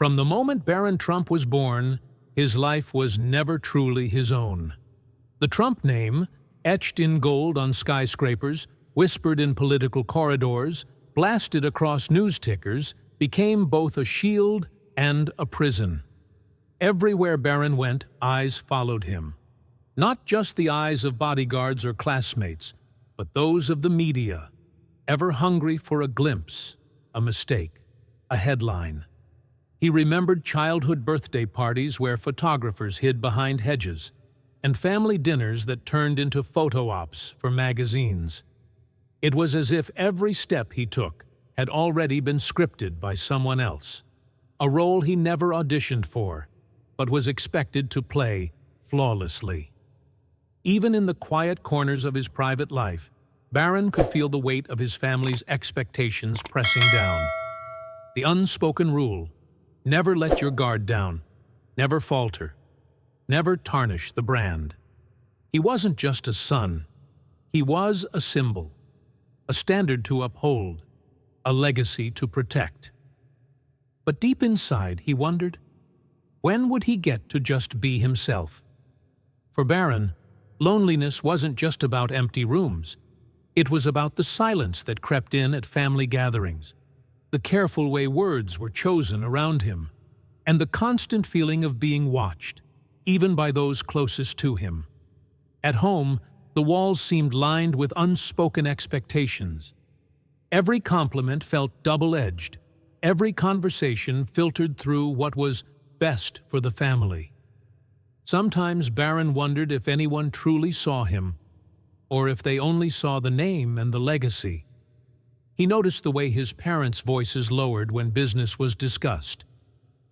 From the moment Barron Trump was born, his life was never truly his own. The Trump name, etched in gold on skyscrapers, whispered in political corridors, blasted across news tickers, became both a shield and a prison. Everywhere Barron went, eyes followed him. Not just the eyes of bodyguards or classmates, but those of the media, ever hungry for a glimpse, a mistake, a headline. He remembered childhood birthday parties where photographers hid behind hedges, and family dinners that turned into photo ops for magazines. It was as if every step he took had already been scripted by someone else, a role he never auditioned for, but was expected to play flawlessly. Even in the quiet corners of his private life, Barron could feel the weight of his family's expectations pressing down. The unspoken rule: never let your guard down, never falter, never tarnish the brand. He wasn't just a son. He was a symbol, a standard to uphold, a legacy to protect. But deep inside, he wondered, when would he get to just be himself? For Barron, loneliness wasn't just about empty rooms. It was about the silence that crept in at family gatherings, the careful way words were chosen around him, and the constant feeling of being watched, even by those closest to him. At home, the walls seemed lined with unspoken expectations. Every compliment felt double-edged, every conversation filtered through what was best for the family. Sometimes Barron wondered if anyone truly saw him, or if they only saw the name and the legacy. He noticed the way his parents' voices lowered when business was discussed,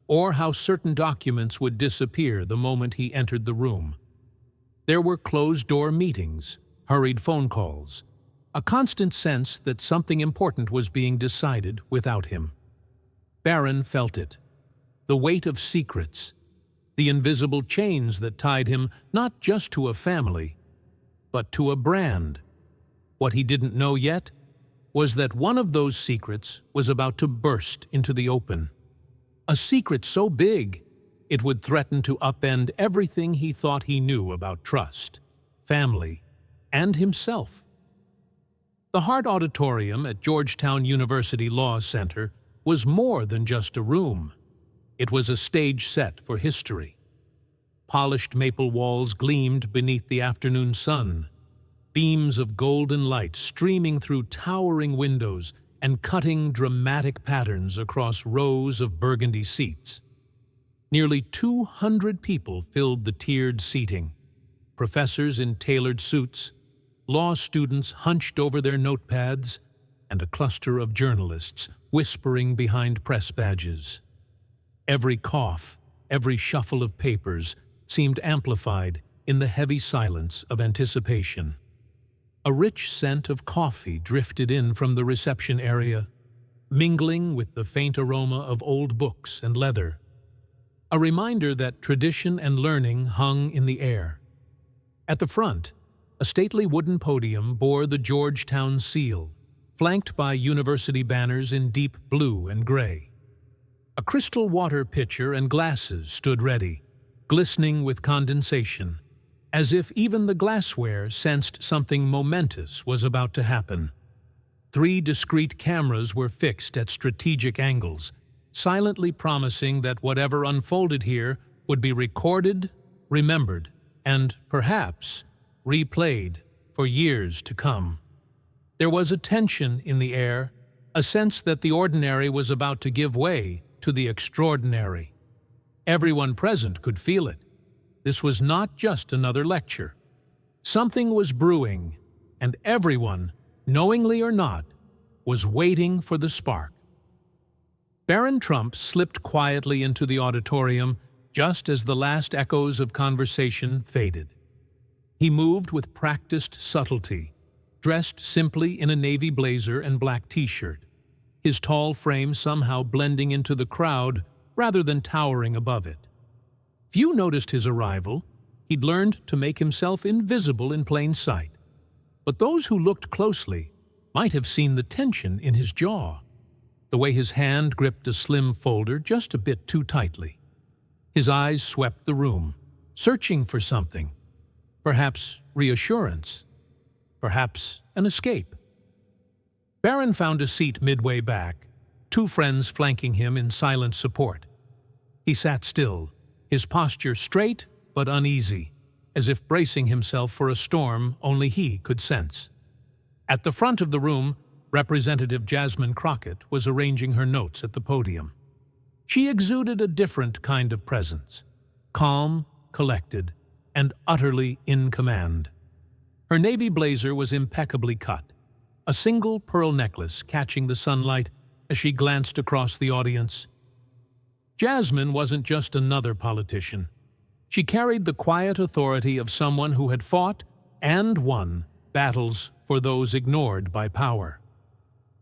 or how certain documents would disappear the moment he entered the room. There were closed-door meetings, hurried phone calls, a constant sense that something important was being decided without him. Barron felt it, the weight of secrets, the invisible chains that tied him not just to a family, but to a brand. What he didn't know yet was that one of those secrets was about to burst into the open. A secret so big, it would threaten to upend everything he thought he knew about trust, family, and himself. The Hart Auditorium at Georgetown University Law Center was more than just a room. It was a stage set for history. Polished maple walls gleamed beneath the afternoon sun, beams of golden light streaming through towering windows and cutting dramatic patterns across rows of burgundy seats. Nearly 200 people filled the tiered seating, professors in tailored suits, law students hunched over their notepads, and a cluster of journalists whispering behind press badges. Every cough, every shuffle of papers seemed amplified in the heavy silence of anticipation. A rich scent of coffee drifted in from the reception area, mingling with the faint aroma of old books and leather, a reminder that tradition and learning hung in the air. At the front, a stately wooden podium bore the Georgetown seal, flanked by university banners in deep blue and gray. A crystal water pitcher and glasses stood ready, glistening with condensation, as if even the glassware sensed something momentous was about to happen. 3 discrete cameras were fixed at strategic angles, silently promising that whatever unfolded here would be recorded, remembered, and, perhaps, replayed for years to come. There was a tension in the air, a sense that the ordinary was about to give way to the extraordinary. Everyone present could feel it. This was not just another lecture. Something was brewing, and everyone, knowingly or not, was waiting for the spark. Barron Trump slipped quietly into the auditorium just as the last echoes of conversation faded. He moved with practiced subtlety, dressed simply in a navy blazer and black t-shirt, his tall frame somehow blending into the crowd rather than towering above it. Few noticed his arrival. He'd learned to make himself invisible in plain sight. But those who looked closely might have seen the tension in his jaw. the way his hand gripped a slim folder just a bit too tightly. His eyes swept the room, searching for something. Perhaps reassurance. Perhaps an escape. Barron found a seat midway back, two friends flanking him in silent support. He sat still, his posture straight but uneasy, as if bracing himself for a storm only he could sense. At the front of the room, Representative Jasmine Crockett was arranging her notes at the podium. She exuded a different kind of presence, calm, collected, and utterly in command. Her navy blazer was impeccably cut, a single pearl necklace catching the sunlight as she glanced across the audience. Jasmine wasn't just another politician. She carried the quiet authority of someone who had fought and won battles for those ignored by power.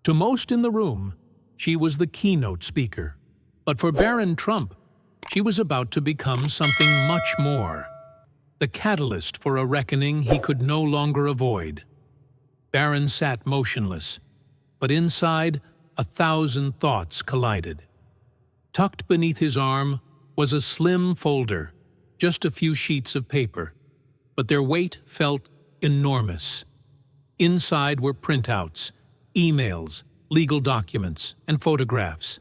To most in the room, she was the keynote speaker. But for Barron Trump, she was about to become something much more. The catalyst for a reckoning he could no longer avoid. Barron sat motionless, but inside, 1,000 thoughts collided. Tucked beneath his arm was a slim folder, just a few sheets of paper, but their weight felt enormous. Inside were printouts, emails, legal documents, and photographs,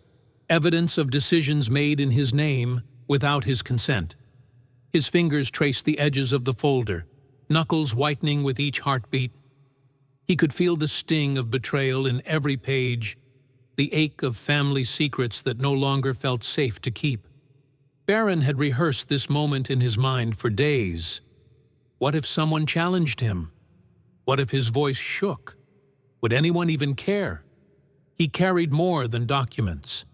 evidence of decisions made in his name without his consent. His fingers traced the edges of the folder, knuckles whitening with each heartbeat. He could feel the sting of betrayal in every page, the ache of family secrets that no longer felt safe to keep. Barron had rehearsed this moment in his mind for days. What if someone challenged him? What if his voice shook? Would anyone even care? He carried more than documents.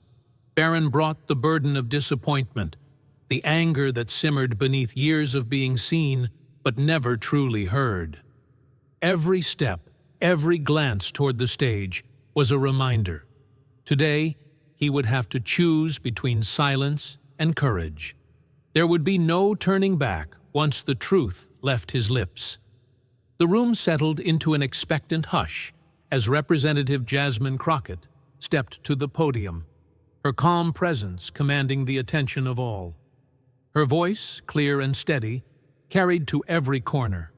Barron brought the burden of disappointment, the anger that simmered beneath years of being seen but never truly heard. Every step, every glance toward the stage was a reminder. Today, he would have to choose between silence and courage. There would be no turning back once the truth left his lips. The room settled into an expectant hush as Representative Jasmine Crockett stepped to the podium, her calm presence commanding the attention of all. Her voice, clear and steady, carried to every corner.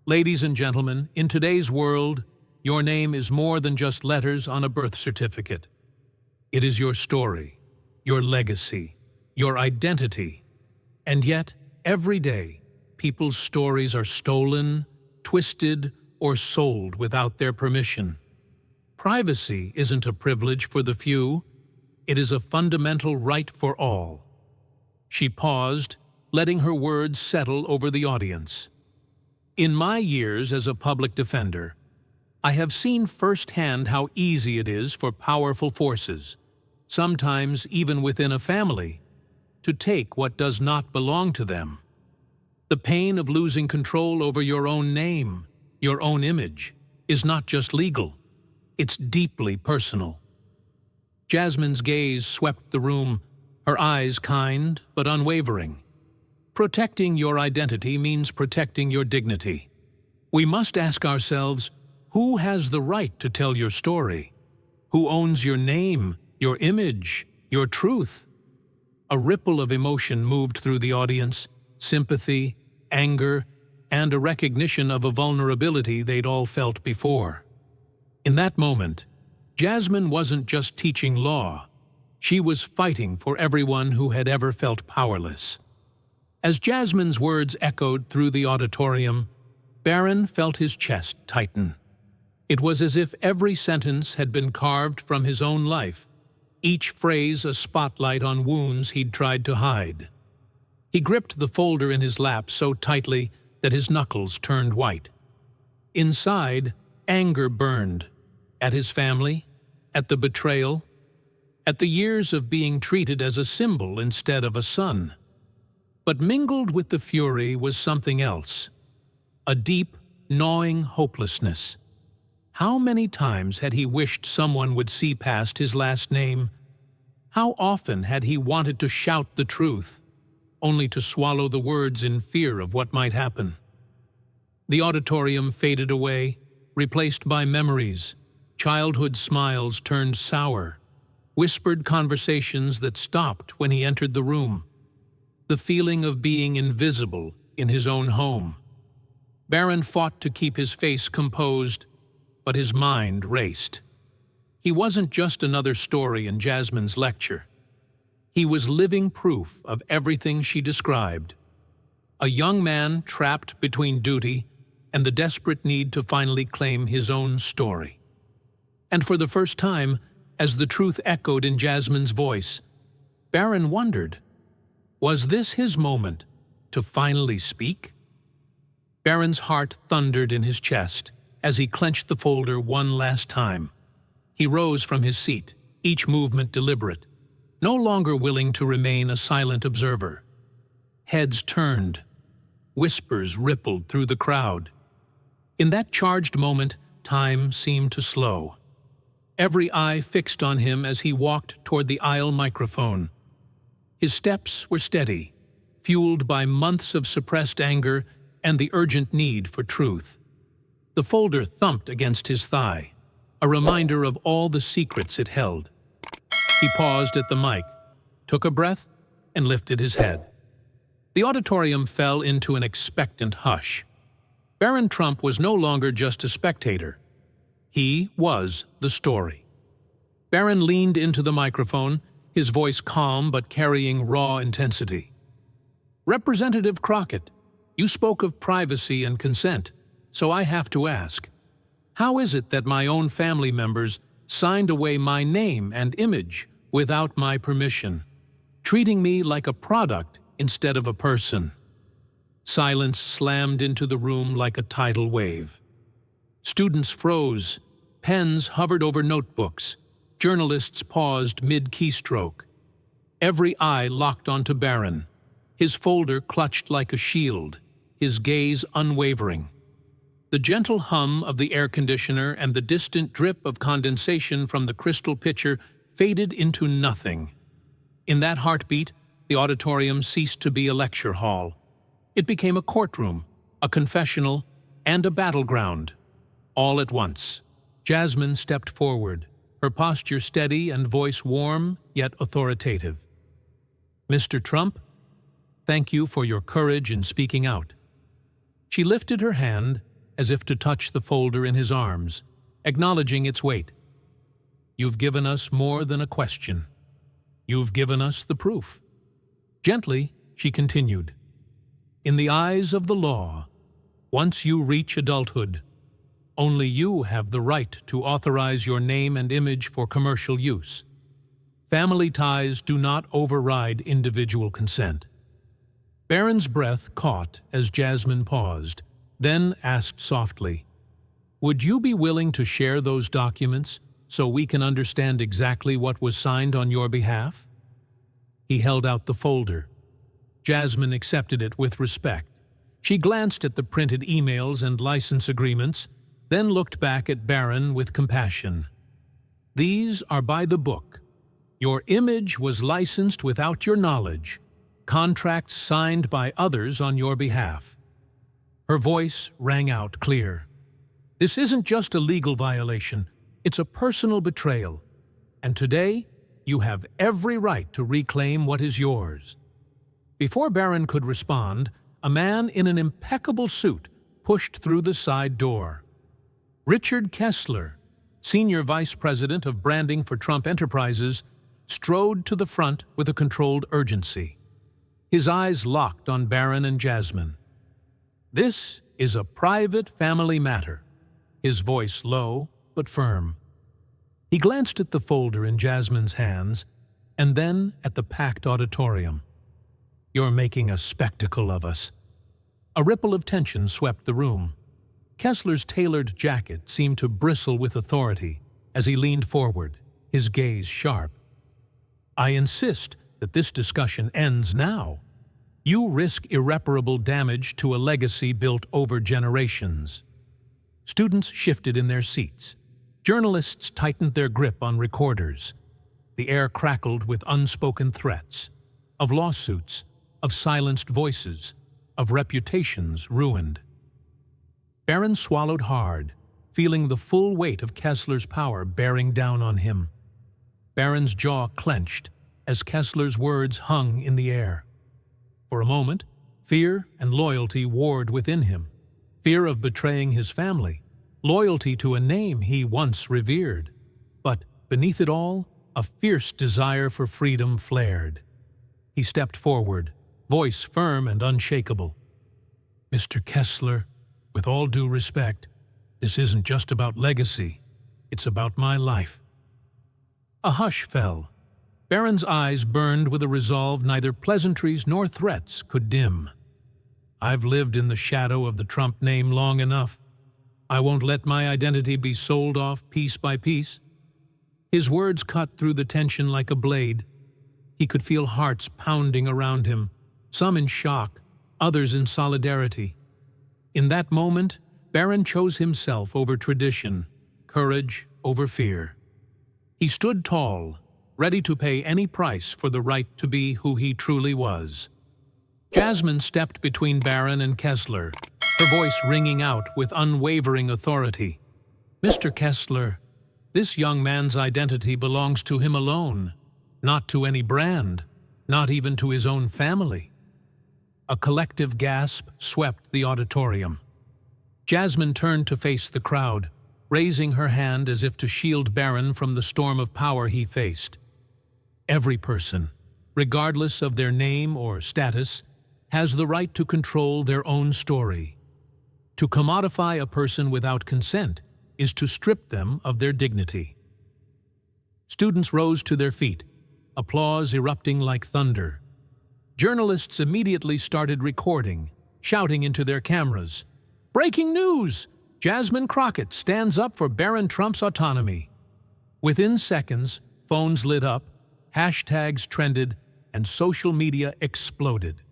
Ladies and gentlemen, in today's world, your name is more than just letters on a birth certificate. It is your story, your legacy, your identity. And yet, every day, people's stories are stolen, twisted, or sold without their permission. Privacy isn't a privilege for the few. It is a fundamental right for all. She paused, letting her words settle over the audience. In my years as a public defender, I have seen firsthand how easy it is for powerful forces, sometimes even within a family, to take what does not belong to them. The pain of losing control over your own name, your own image, is not just legal. It's deeply personal. Jasmine's gaze swept the room, her eyes kind but unwavering. Protecting your identity means protecting your dignity. We must ask ourselves, who has the right to tell your story? Who owns your name, your image, your truth? A ripple of emotion moved through the audience, sympathy, anger, and a recognition of a vulnerability they'd all felt before. In that moment, Jasmine wasn't just teaching law. She was fighting for everyone who had ever felt powerless. As Jasmine's words echoed through the auditorium, Barron felt his chest tighten. It was as if every sentence had been carved from his own life, each phrase a spotlight on wounds he'd tried to hide. He gripped the folder in his lap so tightly that his knuckles turned white. Inside, anger burned, at his family, at the betrayal, at the years of being treated as a symbol instead of a son. But mingled with the fury was something else, a deep, gnawing hopelessness. How many times had he wished someone would see past his last name? How often had he wanted to shout the truth, only to swallow the words in fear of what might happen? The auditorium faded away, replaced by memories. Childhood smiles turned sour, whispered conversations that stopped when he entered the room, the feeling of being invisible in his own home. Barron fought to keep his face composed, but his mind raced. He wasn't just another story in Jasmine's lecture. He was living proof of everything she described. A young man trapped between duty and the desperate need to finally claim his own story. And for the first time, as the truth echoed in Jasmine's voice, Barron wondered, was this his moment to finally speak? Barron's heart thundered in his chest as he clenched the folder one last time. He rose from his seat, each movement deliberate, no longer willing to remain a silent observer. Heads turned. Whispers rippled through the crowd. In that charged moment, time seemed to slow. Every eye fixed on him as he walked toward the aisle microphone. His steps were steady, fueled by months of suppressed anger and the urgent need for truth. The folder thumped against his thigh, a reminder of all the secrets it held. He paused at the mic, took a breath, and lifted his head. The auditorium fell into an expectant hush. Barron Trump was no longer just a spectator. He was the story. Barron leaned into the microphone, his voice calm but carrying raw intensity. Representative Crockett, you spoke of privacy and consent, so I have to ask, how is it that my own family members signed away my name and image without my permission, treating me like a product instead of a person? Silence slammed into the room like a tidal wave. Students froze, pens hovered over notebooks, journalists paused mid-keystroke. Every eye locked onto Barron, his folder clutched like a shield, his gaze unwavering. The gentle hum of the air conditioner and the distant drip of condensation from the crystal pitcher faded into nothing. In that heartbeat, the auditorium ceased to be a lecture hall. It became a courtroom, a confessional, and a battleground. All at once, Jasmine stepped forward, her posture steady and voice warm yet authoritative. Mr. Trump, thank you for your courage in speaking out. She lifted her hand as if to touch the folder in his arms, acknowledging its weight. You've given us more than a question. You've given us the proof. Gently, she continued, in the eyes of the law, once you reach adulthood, only you have the right to authorize your name and image for commercial use. Family ties do not override individual consent. Barron's breath caught as Jasmine paused, then asked softly, would you be willing to share those documents so we can understand exactly what was signed on your behalf? He held out the folder. Jasmine accepted it with respect. She glanced at the printed emails and license agreements, then looked back at Barron with compassion. These are by the book. Your image was licensed without your knowledge, contracts signed by others on your behalf. Her voice rang out clear. This isn't just a legal violation, it's a personal betrayal. And today, you have every right to reclaim what is yours. Before Barron could respond, a man in an impeccable suit pushed through the side door. Richard Kessler, Senior Vice President of Branding for Trump Enterprises, strode to the front with a controlled urgency. His eyes locked on Barron and Jasmine. This is a private family matter, his voice low but firm. He glanced at the folder in Jasmine's hands and then at the packed auditorium. You're making a spectacle of us. A ripple of tension swept the room. Kessler's tailored jacket seemed to bristle with authority as he leaned forward, his gaze sharp. I insist that this discussion ends now. You risk irreparable damage to a legacy built over generations. Students shifted in their seats. Journalists tightened their grip on recorders. The air crackled with unspoken threats, of lawsuits, of silenced voices, of reputations ruined. Barron swallowed hard, feeling the full weight of Kessler's power bearing down on him. Barron's jaw clenched as Kessler's words hung in the air. For a moment, fear and loyalty warred within him. Fear of betraying his family, loyalty to a name he once revered. But beneath it all, a fierce desire for freedom flared. He stepped forward, voice firm and unshakable. "Mr. Kessler, with all due respect, this isn't just about legacy. It's about my life." A hush fell. Barron's eyes burned with a resolve neither pleasantries nor threats could dim. "I've lived in the shadow of the Trump name long enough. I won't let my identity be sold off piece by piece." His words cut through the tension like a blade. He could feel hearts pounding around him, some in shock, others in solidarity. In that moment, Barron chose himself over tradition, courage over fear. He stood tall, ready to pay any price for the right to be who he truly was. Jasmine stepped between Barron and Kessler, her voice ringing out with unwavering authority. "Mr. Kessler, this young man's identity belongs to him alone, not to any brand, not even to his own family." A collective gasp swept the auditorium. Jasmine turned to face the crowd, raising her hand as if to shield Barron from the storm of power he faced. Every person, regardless of their name or status, has the right to control their own story. To commodify a person without consent is to strip them of their dignity. Students rose to their feet, applause erupting like thunder. Journalists immediately started recording, shouting into their cameras, "Breaking news! Jasmine Crockett stands up for Barron Trump's autonomy." Within seconds, phones lit up, hashtags trended, and social media exploded.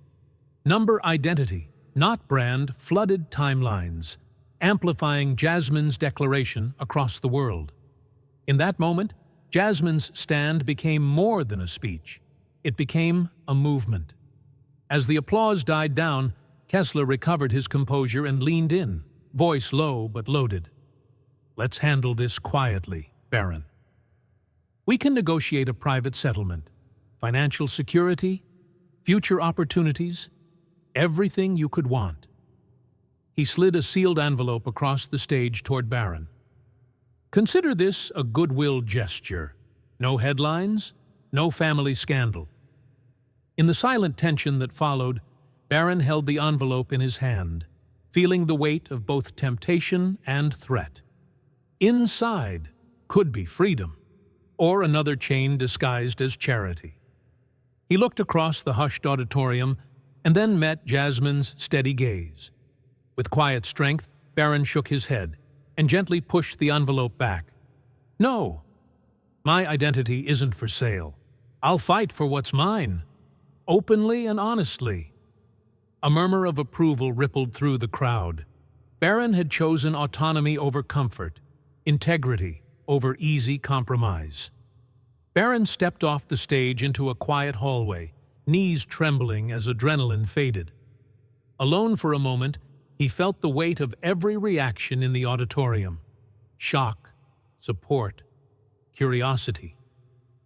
Number identity, not brand, flooded timelines, amplifying Jasmine's declaration across the world. In that moment, Jasmine's stand became more than a speech. It became a movement. As the applause died down, Kessler recovered his composure and leaned in, voice low but loaded. "Let's handle this quietly, Barron. We can negotiate a private settlement, financial security, future opportunities, everything you could want." He slid a sealed envelope across the stage toward Barron. "Consider this a goodwill gesture. No headlines, no family scandal." In the silent tension that followed, Barron held the envelope in his hand, feeling the weight of both temptation and threat. Inside could be freedom, or another chain disguised as charity. He looked across the hushed auditorium and then met Jasmine's steady gaze. With quiet strength, Barron shook his head and gently pushed the envelope back. "No, my identity isn't for sale. I'll fight for what's mine, openly and honestly." A murmur of approval rippled through the crowd. Barron had chosen autonomy over comfort, integrity over easy compromise. Barron stepped off the stage into a quiet hallway, knees trembling as adrenaline faded. Alone for a moment, he felt the weight of every reaction in the auditorium. Shock, support, curiosity.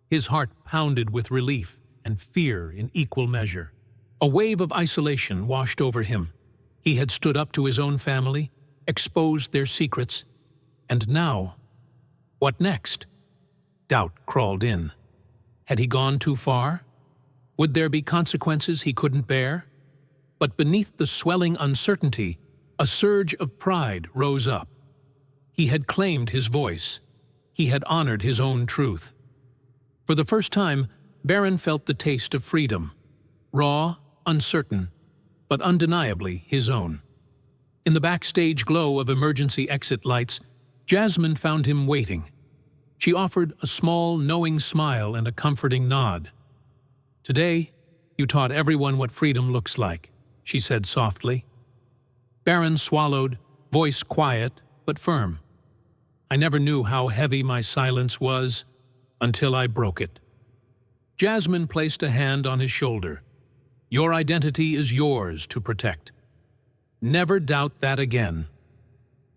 His heart pounded with relief and fear in equal measure. A wave of isolation washed over him. He had stood up to his own family, exposed their secrets, and now, what next? Doubt crawled in. Had he gone too far? Would there be consequences he couldn't bear? But beneath the swelling uncertainty, a surge of pride rose up. He had claimed his voice. He had honored his own truth. For the first time, Barron felt the taste of freedom. Raw, uncertain, but undeniably his own. In the backstage glow of emergency exit lights, Jasmine found him waiting. She offered a small, knowing smile and a comforting nod. "Today, you taught everyone what freedom looks like," she said softly. Barron swallowed, voice quiet but firm. "I never knew how heavy my silence was until I broke it." Jasmine placed a hand on his shoulder. "Your identity is yours to protect. Never doubt that again."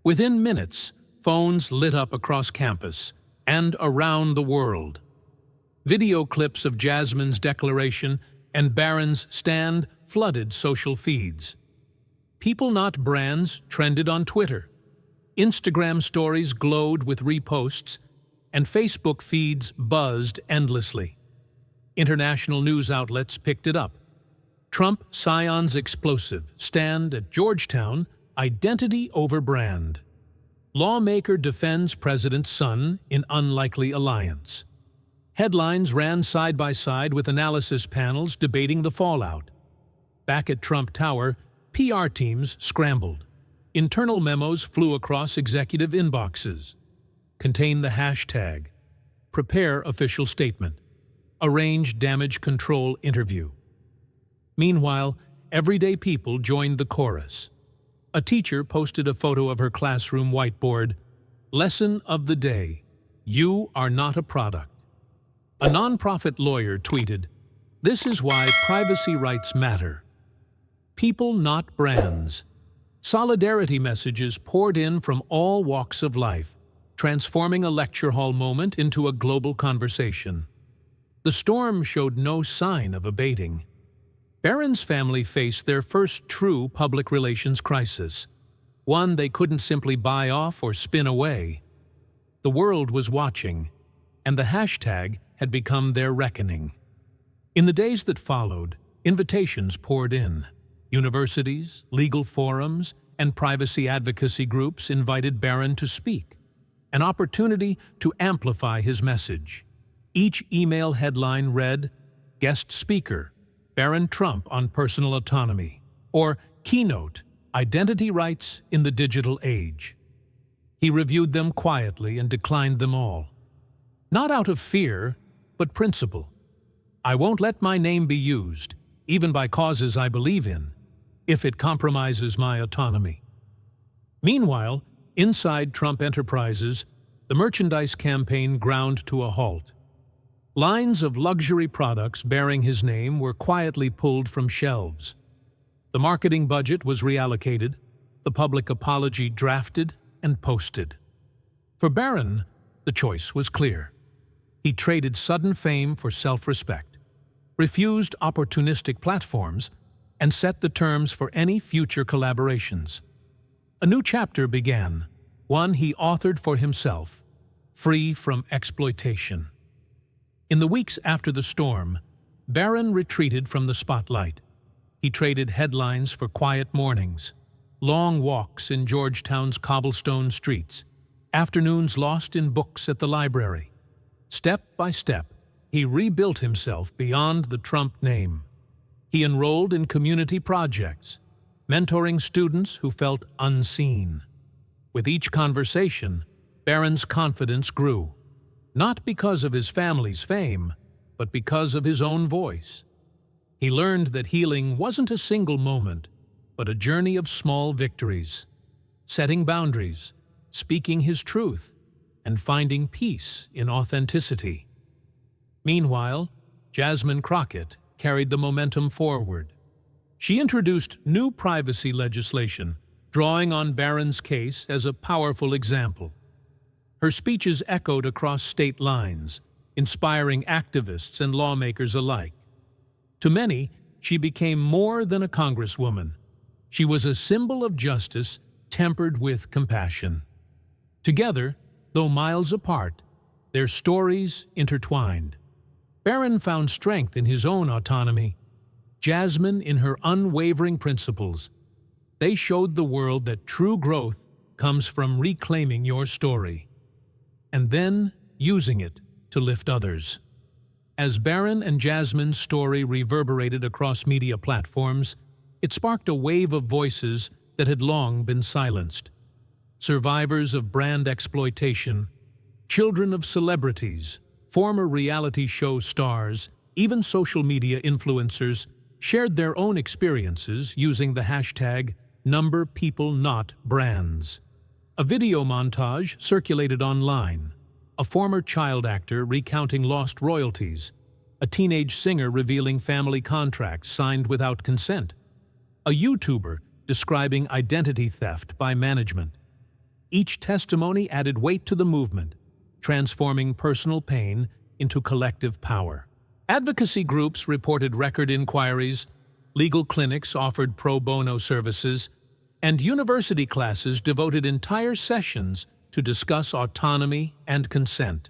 Within minutes, phones lit up across campus and around the world. Video clips of Jasmine's declaration and Barron's stand flooded social feeds. People Not Brands trended on Twitter. Instagram stories glowed with reposts, and Facebook feeds buzzed endlessly. International news outlets picked it up. Trump scions explosive, stand at Georgetown, identity over brand. Lawmaker defends president's son in unlikely alliance. Headlines ran side by side with analysis panels debating the fallout. Back at Trump Tower, PR teams scrambled. Internal memos flew across executive inboxes. Contain the hashtag. Prepare official statement. Arrange damage control interview. Meanwhile, everyday people joined the chorus. A teacher posted a photo of her classroom whiteboard. Lesson of the day: you are not a product. A nonprofit lawyer tweeted, "This is why privacy rights matter." People Not Brands. Solidarity messages poured in from all walks of life, transforming a lecture hall moment into a global conversation. The storm showed no sign of abating. Barron's family faced their first true public relations crisis, one they couldn't simply buy off or spin away. The world was watching, and the hashtag had become their reckoning. In the days that followed, invitations poured in. Universities, legal forums, and privacy advocacy groups invited Barron to speak, an opportunity to amplify his message. Each email headline read, "Guest Speaker, Barron Trump on Personal Autonomy," or "Keynote, Identity Rights in the Digital Age." He reviewed them quietly and declined them all. Not out of fear, but principle. "I won't let my name be used, even by causes I believe in, if it compromises my autonomy." Meanwhile, inside Trump Enterprises, the merchandise campaign ground to a halt. Lines of luxury products bearing his name were quietly pulled from shelves. The marketing budget was reallocated, the public apology drafted and posted. For Barron, the choice was clear. He traded sudden fame for self-respect, refused opportunistic platforms, and set the terms for any future collaborations. A new chapter began, one he authored for himself, free from exploitation. In the weeks after the storm, Barron retreated from the spotlight. He traded headlines for quiet mornings, long walks in Georgetown's cobblestone streets, afternoons lost in books at the library. Step by step, he rebuilt himself beyond the Trump name. He enrolled in community projects, mentoring students who felt unseen. With each conversation, Barron's confidence grew, not because of his family's fame, but because of his own voice. He learned that healing wasn't a single moment, but a journey of small victories, setting boundaries, speaking his truth, and finding peace in authenticity. Meanwhile, Jasmine Crockett carried the momentum forward. She introduced new privacy legislation, drawing on Barron's case as a powerful example. Her speeches echoed across state lines, inspiring activists and lawmakers alike. To many, she became more than a congresswoman. She was a symbol of justice tempered with compassion. Together, though miles apart, their stories intertwined. Barron found strength in his own autonomy, Jasmine in her unwavering principles. They showed the world that true growth comes from reclaiming your story, and then using it to lift others. As Barron and Jasmine's story reverberated across media platforms, it sparked a wave of voices that had long been silenced. Survivors of brand exploitation, children of celebrities, former reality show stars, even social media influencers shared their own experiences using the hashtag #PeopleNotBrands. A video montage circulated online, a former child actor recounting lost royalties, a teenage singer revealing family contracts signed without consent, a YouTuber describing identity theft by management. Each testimony added weight to the movement, transforming personal pain into collective power. Advocacy groups reported record inquiries, legal clinics offered pro bono services, and university classes devoted entire sessions to discuss autonomy and consent.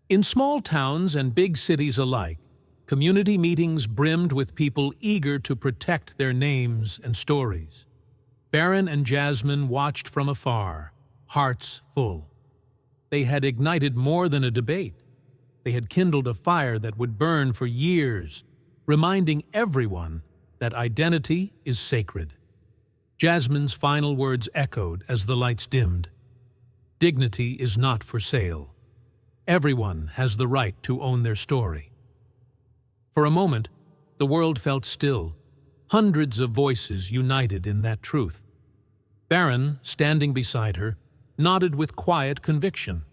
In small towns and big cities alike, community meetings brimmed with people eager to protect their names and stories. Barron and Jasmine watched from afar, hearts full. They had ignited more than a debate. They had kindled a fire that would burn for years, reminding everyone that identity is sacred. Jasmine's final words echoed as the lights dimmed. Dignity is not for sale. Everyone has the right to own their story. For a moment, the world felt still. Hundreds of voices united in that truth. Barron, standing beside her, nodded with quiet conviction.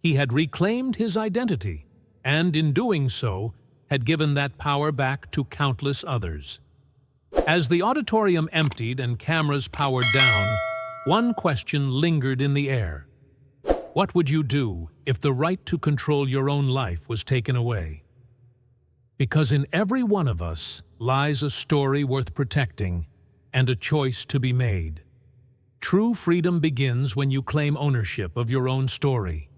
He had reclaimed his identity, and in doing so, had given that power back to countless others. As the auditorium emptied and cameras powered down, one question lingered in the air. What would you do if the right to control your own life was taken away? Because in every one of us lies a story worth protecting and a choice to be made. True freedom begins when you claim ownership of your own story.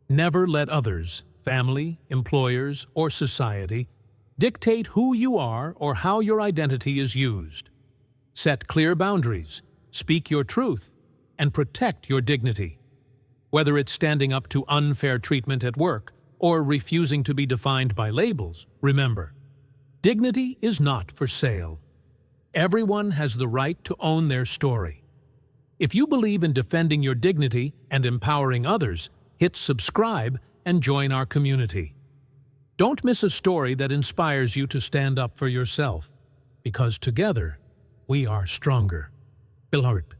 Never let others, family, employers, or society, dictate who you are or how your identity is used. Set clear boundaries, speak your truth, and protect your dignity. Whether it's standing up to unfair treatment at work or refusing to be defined by labels, remember, dignity is not for sale. Everyone has the right to own their story. If you believe in defending your dignity and empowering others, hit subscribe and join our community. Don't miss a story that inspires you to stand up for yourself, because together we are stronger. Belarip.